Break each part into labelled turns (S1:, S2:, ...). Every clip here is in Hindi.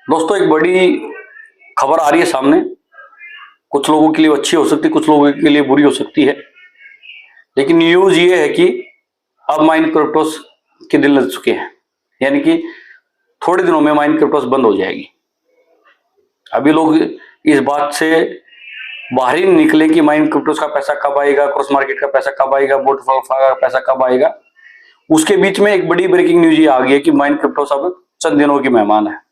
S1: दोस्तों, एक बड़ी खबर आ रही है सामने। कुछ लोगों के लिए अच्छी हो सकती है, कुछ लोगों के लिए बुरी हो सकती है। लेकिन न्यूज ये है कि अब माइन क्रिप्टोस के दिन लग चुके हैं, यानी कि थोड़े दिनों में माइन क्रिप्टोस बंद हो जाएगी। अभी लोग इस बात से बाहर ही नहीं निकले कि माइन क्रिप्टोस का पैसा कब आएगा, क्रॉस मार्केट का पैसा कब आएगा, बोट का पैसा कब आएगा। उसके बीच में एक बड़ी ब्रेकिंग न्यूज ये आ गई है कि माइन क्रिप्टोस अब चंद दिनों की मेहमान है।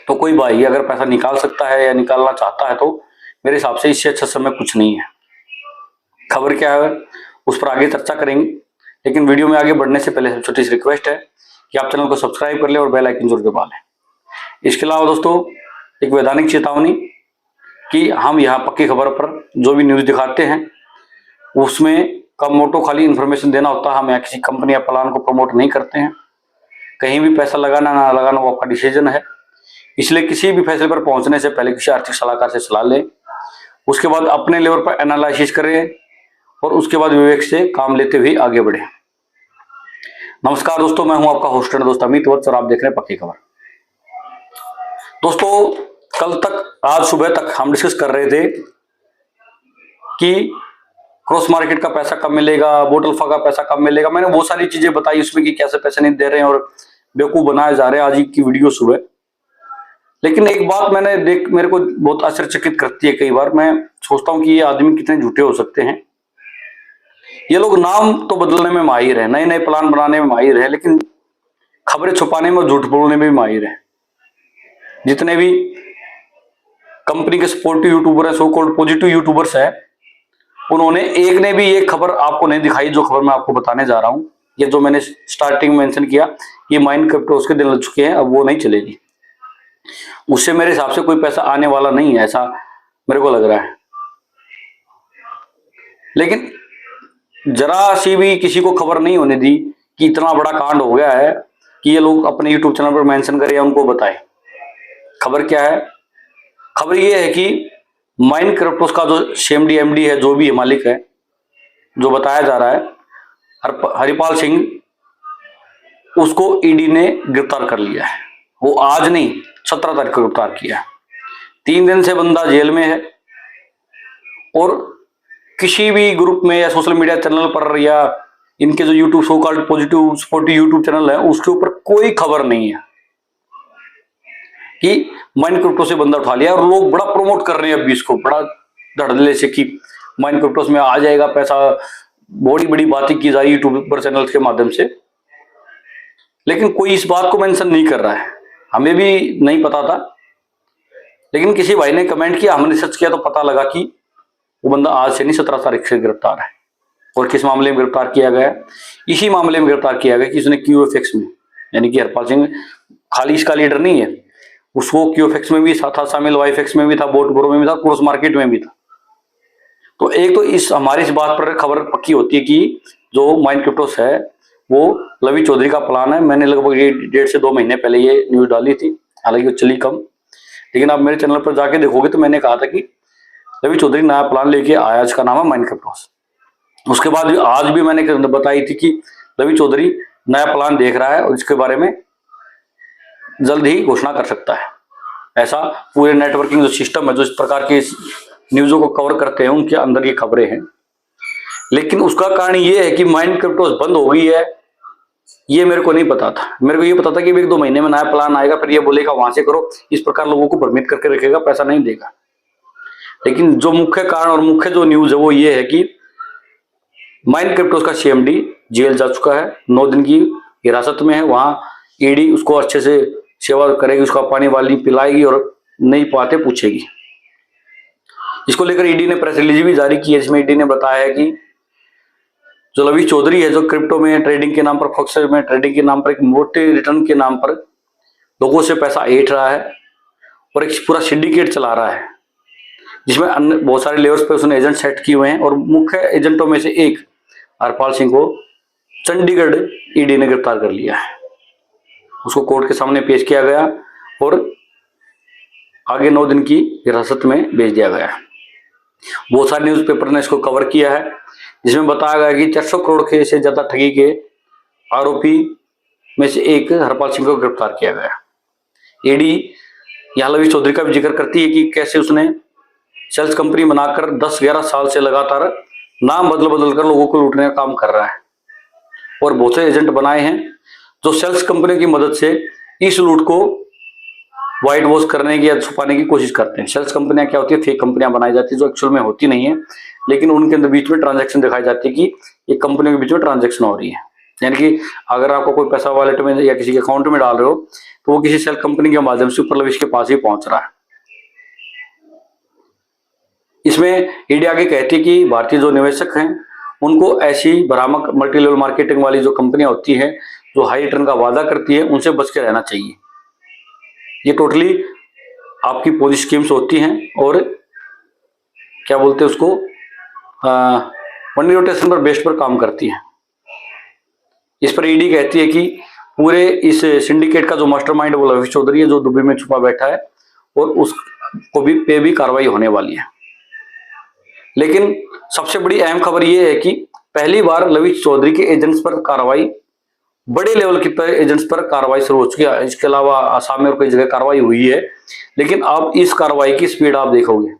S1: तो कोई भाई अगर पैसा निकाल सकता है या निकालना चाहता है तो मेरे हिसाब से इससे अच्छा समय कुछ नहीं है। खबर क्या है उस पर आगे चर्चा करेंगे, लेकिन वीडियो में आगे बढ़ने से पहले छोटी सी रिक्वेस्ट है कि आप चैनल को सब्सक्राइब कर लें और बेल आइकन जरूर दबा लें। इसके अलावा दोस्तों, एक वैधानिक चेतावनी कि हम यहाँ पक्की खबर पर जो भी न्यूज दिखाते हैं उसमें कम मोटो खाली इन्फॉर्मेशन देना होता है। हम यहाँ किसी कंपनी या प्लान को प्रमोट नहीं करते हैं। कहीं भी पैसा लगाना ना लगाना वो आपका डिसीजन है। इसलिए किसी भी फैसले पर पहुंचने से पहले किसी आर्थिक सलाहकार से सलाह लें, उसके बाद अपने लेवल पर एनालिसिस करें और उसके बाद विवेक से काम लेते हुए आगे बढ़े। नमस्कार दोस्तों, मैं हूं आपका होस्ट एंड दोस्त अमित वत्स और आप देख रहे हैं पक्की खबर। दोस्तों, कल तक आज सुबह तक हम डिस्कस कर रहे थे कि क्रॉस मार्केट का पैसा कब मिलेगा, बोटल्फा का पैसा कब मिलेगा। मैंने बहुत सारी चीजें बताई उसमें कि कैसे पैसे नहीं दे रहे हैं और बेवकूफ बनाए जा रहे हैं आज की वीडियो सुबह। लेकिन एक बात मेरे को बहुत आश्चर्यचकित करती है। कई बार मैं सोचता हूं कि ये आदमी कितने झूठे हो सकते हैं। ये लोग नाम तो बदलने में माहिर है, नए नए प्लान बनाने में माहिर है, लेकिन खबरें छुपाने में और झूठ बोलने में भी माहिर है। जितने भी कंपनी के सपोर्टिव यूट्यूबर है, सो कॉल्ड पॉजिटिव यूट्यूबर्स है, उन्होंने एक ने भी ये खबर आपको नहीं दिखाई जो खबर मैं आपको बताने जा रहा हूं। ये जो मैंने स्टार्टिंग में मेंशन किया, ये माइन क्रिप्टो उसके दिन लग चुके हैं, अब वो नहीं चलेगी। उससे मेरे हिसाब से कोई पैसा आने वाला नहीं है, ऐसा मेरे को लग रहा है। लेकिन जरा सी भी किसी को खबर नहीं होने दी कि इतना बड़ा कांड हो गया है कि ये लोग अपने यूट्यूब चैनल पर मेंशन करें या उनको बताएं। खबर क्या है? खबर ये है कि माइन क्रिप्टोस का जो सीएमडी एमडी है, जो भी मालिक है, जो बताया जा रहा है हरिपाल सिंह, उसको ईडी ने गिरफ्तार कर लिया है। वो आज नहीं, 17 तारीख को गिरफ्तार किया है। 3 दिन से बंदा जेल में है और किसी भी ग्रुप में या सोशल मीडिया चैनल पर या इनके जो YouTube so called positive supportive YouTube channel है उसके ऊपर कोई खबर नहीं है कि माइन क्रिप्टो से बंदा उठा लिया। और लोग बड़ा प्रमोट कर रहे हैं अभी इसको बड़ा धड़ल्ले से कि माइन क्रिप्टो में आ जाएगा पैसा। बड़ी बड़ी बातें की जा रही यूट्यूबर चैनल के माध्यम से, लेकिन कोई इस बात को मेंशन नहीं कर रहा है। हमें भी नहीं पता था, लेकिन किसी भाई ने कमेंट किया, हमने सर्च किया तो पता लगा कि वो बंदा आज से नहीं 17 तारीख से गिरफ्तार है। और किस मामले में गिरफ्तार किया गया? इसी मामले में गिरफ्तार किया गया कि उसने क्यूएफएक्स में, यानी कि हरपाल सिंह खाली इसका लीडर नहीं है, उसको क्यूएफएक्स में भी था शामिल, वाईफएक्स में भी था, बोट ब्रो में भी था, क्रॉस मार्केट में भी था। तो एक तो हमारी इस बात पर खबर पक्की होती है कि जो माइन क्रिप्टोस है वो लवी चौधरी का प्लान है। मैंने लगभग 1.5 से 2 महीने पहले ये न्यूज डाली थी, हालांकि वो चली कम, लेकिन आप मेरे चैनल पर जाके देखोगे तो मैंने कहा था कि रवि चौधरी नया प्लान लेके आया, इसका नाम है माइन क्रिप्टोस। उसके बाद आज भी मैंने बताई थी कि रवि चौधरी नया प्लान देख रहा है और इसके बारे में जल्द ही घोषणा कर सकता है। ऐसा पूरे नेटवर्किंग जो सिस्टम है, जो इस प्रकार के न्यूज़ों को कवर करते हैं, उनके अंदर ये खबरें हैं। लेकिन उसका कारण ये है कि माइन क्रिप्टोस बंद हो गई है, ये मेरे को नहीं पता था। मेरे को ये पता था कि 1-2 महीने में नया प्लान आएगा, फिर ये बोलेगा वहां से करो, इस प्रकार लोगों को भ्रमित करके रखेगा, पैसा नहीं देगा। लेकिन जो मुख्य कारण और मुख्य जो न्यूज है वो ये है कि माइन क्रिप्टोस का सीएमडी जेल जा चुका है, 9 दिन की हिरासत में है। वहां ईडी उसको अच्छे से सेवा करेगी, उसका पानी वाली पिलाएगी और नई बातें पूछेगी। इसको लेकर ईडी ने प्रेस रिलीज भी जारी की है, जिसमें ईडी ने बताया है कि जो रवि चौधरी है, जो क्रिप्टो में ट्रेडिंग के नाम पर, फॉक्स में ट्रेडिंग के नाम पर, एक मोटे रिटर्न के नाम पर लोगों से पैसा ऐंठ रहा है और एक पूरा सिंडिकेट चला रहा है, जिसमें अन्य बहुत सारे लेवल्स पे उसने एजेंट सेट किए हुए हैं। और मुख्य एजेंटों में से एक हरपाल सिंह को चंडीगढ़ ईडी ने गिरफ्तार कर लिया है। उसको कोर्ट के सामने पेश किया गया और आगे 9 दिन की हिरासत में भेज दिया गया है। बहुत सारे न्यूज़पेपर ने इसको कवर किया है, जिसमें बताया गया कि 400 करोड़ के से ज्यादा ठगी के आरोपी में से एक हरपाल सिंह को गिरफ्तार किया गया। ईडी यहाँ लवी चौधरी का भी जिक्र करती है कि कैसे उसने सेल्स कंपनी बनाकर 10-11 साल से लगातार नाम बदल बदल कर लोगों को लूटने का काम कर रहा है और बहुत से एजेंट बनाए हैं जो सेल्स कंपनी की मदद से इस लूट को व्हाइट वॉश करने की या छुपाने की कोशिश करते हैं। सेल्स कंपनियां क्या होती है, फेक कंपनियां बनाई जाती है जो एक्चुअल में होती नहीं है, लेकिन उनके अंदर बीच में ट्रांजैक्शन दिखाई जाती है कि ये कंपनियों के बीच में ट्रांजैक्शन हो रही है। यानी कि अगर आपको कोई पैसा वॉलेट में या किसी के अकाउंट में डाल रहे हो तो वो किसी सेल कंपनी के माध्यम से ऊपर लविश के पास ही पहुंच रहा है। इसमें ईडी आगे कहती है कि भारतीय जो निवेशक हैं उनको ऐसी भ्रामक मल्टी लेवल मार्केटिंग वाली जो कंपनियां होती हैं जो हाई रिटर्न का वादा करती है उनसे बच के रहना चाहिए। ये टोटली आपकी पोजी स्कीम्स होती हैं और क्या बोलते हैं उसको मनी रोटेशन पर बेस्ड पर काम करती हैं। इस पर ईडी कहती है कि पूरे इस सिंडिकेट का जो मास्टरमाइंड वो लविश चौधरी है जो दुबई में छुपा बैठा है और उसको भी कार्रवाई होने वाली है। लेकिन सबसे बड़ी अहम खबर यह है कि पहली बार लविश चौधरी के एजेंट्स पर कार्रवाई, बड़े लेवल के एजेंट्स पर कार्रवाई शुरू हो चुकी है। इसके अलावा आसाम में और कई जगह कार्रवाई हुई है, लेकिन अब इस कार्रवाई की स्पीड आप देखोगे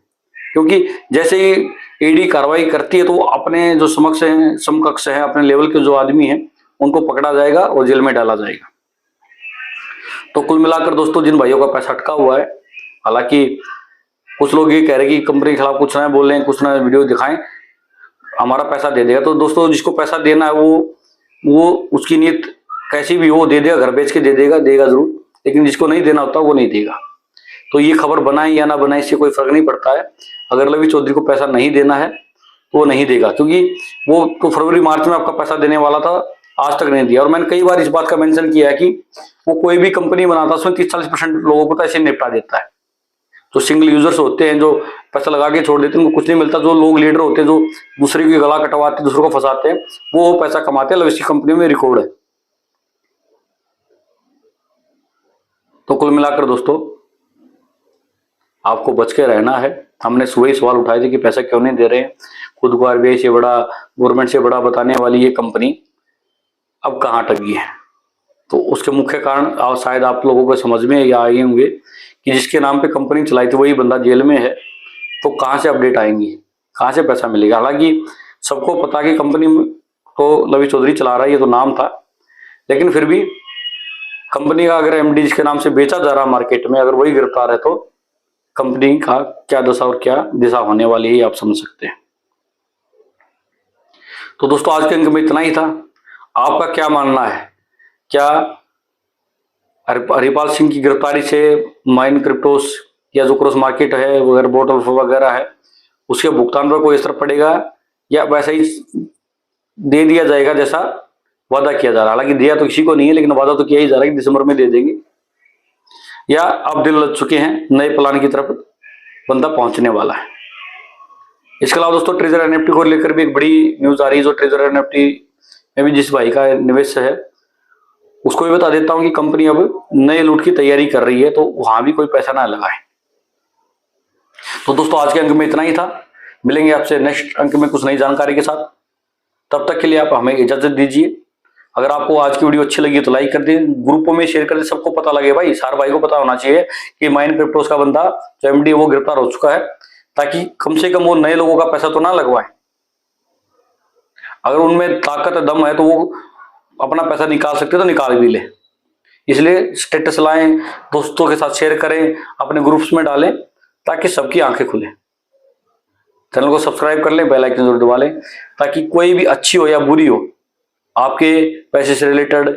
S1: क्योंकि जैसे ही ईडी कार्रवाई करती है तो अपने जो समकक्ष हैं अपने लेवल के जो आदमी हैं उनको पकड़ा जाएगा और जेल में डाला जाएगा। तो कुल मिलाकर दोस्तों जिन भाइयों का पैसा अटका हुआ है, हालांकि कुछ लोग ये कह रहे हैं कि कंपनी के खिलाफ कुछ ना बोल रहे हैं, कुछ ना वीडियो दिखाएं, हमारा पैसा दे देगा। तो दोस्तों जिसको पैसा देना है वो उसकी नीयत कैसी भी हो दे देगा, घर बेच के देगा जरूर, लेकिन जिसको नहीं देना होता वो नहीं देगा। तो ये खबर बनाए या ना बनाए इससे कोई फर्क नहीं पड़ता है। अगर लवी चौधरी को पैसा नहीं देना है तो वो नहीं देगा, क्योंकि वो तो फरवरी मार्च में आपका पैसा देने वाला था, आज तक नहीं दिया। और मैंने कई बार इस बात का मेंशन किया है कि वो कोई भी कंपनी बनाता है उसमें 30-40% लोगों को तो ऐसे निपटा देता है। जो सिंगल यूजर्स होते हैं जो पैसा लगा के छोड़ देते हैं उनको कुछ नहीं मिलता। जो लोग लीडर होते हैं जो दूसरे की गला कटवाते दूसरों को फंसाते हैं वो पैसा कमाते हैं। लविश की कंपनी में रिकॉर्ड है। तो कुल मिलाकर दोस्तों आपको बच के रहना है। हमने सुबह ही सवाल उठाए थे कि पैसा क्यों नहीं दे रहे हैं, खुद को आरबीआई से बड़ा, गवर्नमेंट से बड़ा बताने वाली ये कंपनी अब कहाँ अटक गई है। तो उसके मुख्य कारण शायद आप लोगों को समझ में या आए होंगे कि जिसके नाम पे कंपनी चलाई थी वही बंदा जेल में है, तो कहाँ से अपडेट आएंगी, कहाँ से पैसा मिलेगा। हालांकि सबको पता कि कंपनी तो लवी चौधरी चला रहा है, ये तो नाम था, लेकिन फिर भी कंपनी का अगर एमडी जिसके नाम से बेचा जा रहा मार्केट में अगर वही गिरफ्तार है तो कंपनी का क्या दशा और क्या दिशा होने वाली है आप समझ सकते हैं। तो दोस्तों आज के अंक में इतना ही था। आपका क्या मानना है, क्या हरिपाल सिंह की गिरफ्तारी से माइन क्रिप्टोस या जो क्रॉस मार्केट है वगैरह बोट वगैरह है उसके भुगतान पर कोई असर पड़ेगा या वैसा ही दे दिया जाएगा जैसा वादा किया जा रहा है। हालांकि दिया तो किसी को नहीं है, लेकिन वादा तो किया ही जा रहा है कि दिसंबर में दे देंगे, या अब दिल लग चुके हैं नए प्लान की तरफ बंदा पहुंचने वाला है। इसके अलावा दोस्तों ट्रेजर एनएफटी को लेकर भी एक बड़ी न्यूज आ रही है। जो ट्रेजर एनएफटी में भी जिस भाई का निवेश है उसको भी बता देता हूं कि कंपनी अब नए लूट की तैयारी कर रही है, तो वहां भी कोई पैसा ना लगाए। तो दोस्तों आज के अंक में इतना ही था। मिलेंगे आपसे नेक्स्ट अंक में कुछ नई जानकारी के साथ। तब तक के लिए आप हमें इजाजत दीजिए। अगर आपको आज की वीडियो अच्छी लगी तो लाइक कर दें, ग्रुपों में शेयर कर दें, सबको पता लगे भाई, सार भाई को पता होना चाहिए कि माइन क्रिप्टोस का बंदा जो एमडी वो गिरफ्तार हो चुका है, ताकि कम से कम वो नए लोगों का पैसा तो ना लगवाए। अगर उनमें ताकत दम है तो वो अपना पैसा निकाल सकते तो निकाल भी ले। इसलिए स्टेटस लाएं, दोस्तों के साथ शेयर करें, अपने ग्रुप्स में डालें ताकि सबकी आंखें खुले। चैनल को सब्सक्राइब कर लें, बेल आइकन जरूर दबा लें ताकि कोई भी अच्छी हो या बुरी हो आपके पैसे से रिलेटेड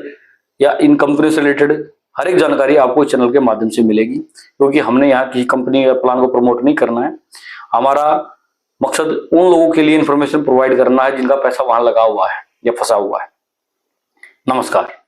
S1: या इन कंपनी से रिलेटेड हर एक जानकारी आपको इस चैनल के माध्यम से मिलेगी। क्योंकि हमने यहाँ किसी कंपनी या प्लान को प्रमोट नहीं करना है। हमारा मकसद उन लोगों के लिए इंफॉर्मेशन प्रोवाइड करना है जिनका पैसा वहां लगा हुआ है या फंसा हुआ है। नमस्कार।